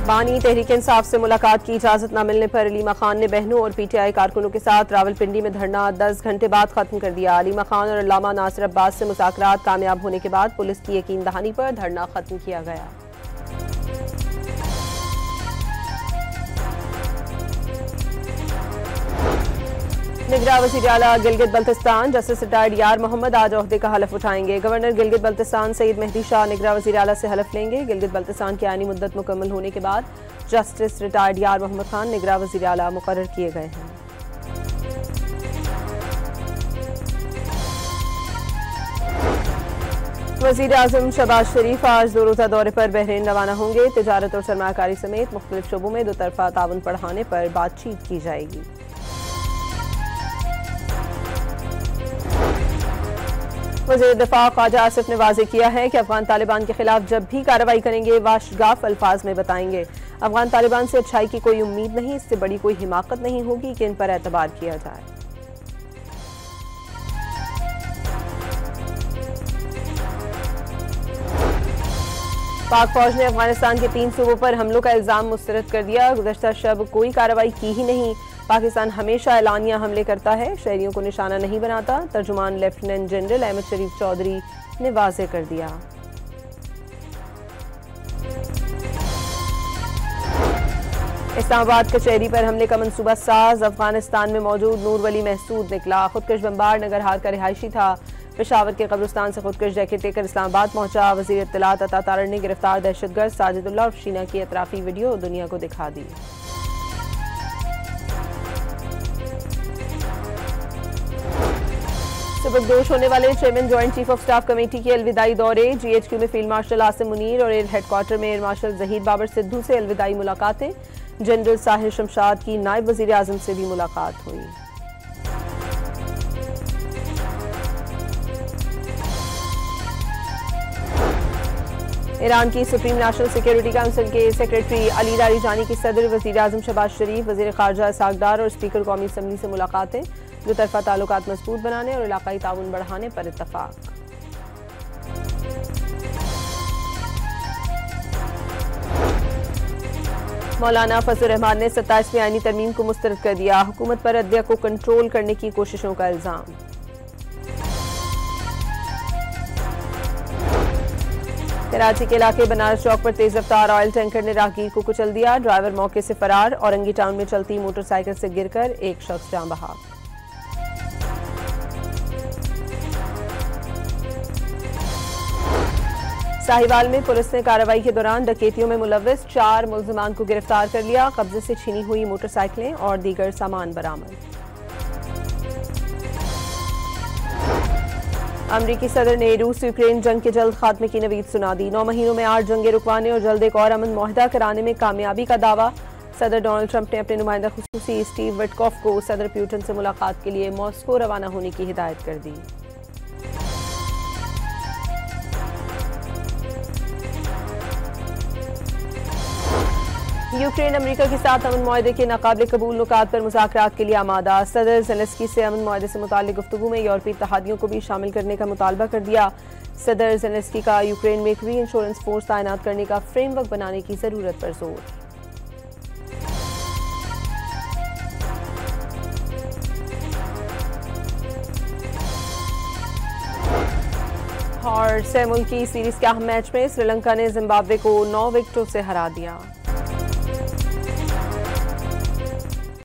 बानी तहरीक इंसाफ से मुलाकात की इजाजत न मिलने पर अलीमा खान ने बहनों और पीटीआई कारकुनों के साथ रावलपिंडी में धरना 10 घंटे बाद खत्म कर दिया। अलीमा खान और अल्लामा नासिर अब्बास से मुज़ाकरात कामयाब होने के बाद पुलिस की यकीन दहानी पर धरना खत्म किया गया। निगरां वज़ीर आला गिलगित बल्तिस्तान जस्टिस रिटायर्ड यार मोहम्मद आज ओहदे का हलफ उठाएंगे। गवर्नर गिलगित बल्तिस्तान सईद मेहदी शाह निगरां वज़ीर आला से हलफ लेंगे। गिलगित बल्तिस्तान की आईनी मुद्दत मुकम्मल होने के बाद जस्टिस रिटायर्ड यार मोहम्मद खान निगरां वज़ीर आला मुकर्रर किए गए हैं। वज़ीर आज़म शहबाज शरीफ आज 2 रोज़ा दौरे पर बहरीन रवाना होंगे। तिजारत और सरमायाकारी समेत मुख्तलिफ शोबों में 2 तरफ़ा ताउन बढ़ाने पर बातचीत की जाएगी। वज़ीर दिफा ख्वाजा आसिफ ने वाज़ेह किया है कि अफगान तालिबान के खिलाफ जब भी कार्रवाई करेंगे वाशगाफ अल्फाज में बताएंगे। अफगान तालिबान से अच्छाई की कोई उम्मीद नहीं, इससे बड़ी कोई हिमाकत नहीं होगी कि इन पर एतबार किया जाए। पाक फौज ने अफगानिस्तान के 3 सूबों पर हमलों का इल्जाम मुस्तरद कर दिया। गुज़श्ता शब कोई कार्रवाई की ही नहीं। पाकिस्तान हमेशा एलानिया हमले करता है, शहरियों को निशाना नहीं बनाता। तर्जुमान लेफ्टिनेंट जनरल अहमद शरीफ चौधरी ने वाज़ेह कर दिया। इस्लामाबाद कचहरी पर हमले का मंसूबा साज अफगानिस्तान में मौजूद नूर वली महसूद निकला। खुदकश बम्बार नगरहार का रिहायशी था। पेशावर के कब्रिस्तान से खुदकश जैकेट लेकर इस्लामाबाद पहुंचा। वज़ीर इत्तलात अता तारड़ ने गिरफ्तार दहशतगर्द साजिदुल्लाह और शीना की एतराफ़ी वीडियो दुनिया को दिखा दी। सुबकदोश होने वाले chairman joint chief of staff committee के अलविदाई दौरे। GHQ में फील्ड मार्शल आसिम मुनीर और एयर हेडक्वार्टर में एयर मार्शल जहीर बाबर सिद्धू से अलविदाई मुलाकातें। जनरल साहिर शमशाद की नायब वज़ीर आज़म से भी मुलाकात हुई। ईरान की सुप्रीम नेशनल सिक्योरिटी काउंसिल के सेक्रेटरी अली लारीजानी की सदर वज़ीर आज़म शहबाज शरीफ, वज़ीर ख़ारजा इसहाक़ डार और स्पीकर कौमी असम्बली से मुलाकातें। 2 तरफ़ा ताल्लुकात मजबूत बनाने और इलाक़ाई ताउन बढ़ाने पर इत्तफ़ाक़। मौलाना फजल रहमान ने 27वीं आईनी तरमीम को मुस्तरद कर दिया। हुकूमत पर अदलिया को कंट्रोल करने की कोशिशों का इल्ज़ाम। कराची के इलाके बनारस चौक पर तेज रफ्तार ऑयल टैंकर ने राहगीर को कुचल दिया। ड्राइवर मौके से फरार। औरंगी टाउन में चलती मोटरसाइकिल से गिरकर एक शख्स जान बहा। साहिवाल में पुलिस ने कार्रवाई के दौरान डकैतियों में मुलव्विस 4 मुल्जिमान को गिरफ्तार कर लिया। कब्जे से छीनी हुई मोटरसाइकिलें और दीगर सामान बरामद। अमरीकी सदर ने रूस यूक्रेन जंग के जल्द खात्मे की नवीद सुना दी। 9 महीनों में 8 जंगें रुकवाने और जल्द एक और अमन मुआहदा कराने में कामयाबी का दावा। सदर डोनाल्ड ट्रंप ने अपने नुमाइंदा खुसूसी स्टीव विटकॉफ को सदर पुतिन से मुलाकात के लिए मॉस्को रवाना होने की हिदायत कर दी। यूक्रेन अमेरिका के साथ अमन मुआहदे के नाकाबिल कबूल नुकात पर मुज़ाकरात के लिए आमादा। सदर ज़ेलेंस्की से अमन मुआहदे से मुताल्लिक़ गुफ्तगू में यूरोपीय इत्तेहादियों को भी शामिल करने का मुतालबा कर दिया। सदर ज़ेलेंस्की का यूक्रेन में एक री इंश्योरेंस फोर्स तैनात करने का फ्रेमवर्क बनाने की ज़रूरत पर जोर। और 6 मुल्की सीरीज के अहम मैच में श्रीलंका ने जिम्बाब्वे को 9 विकेटों से हरा दिया।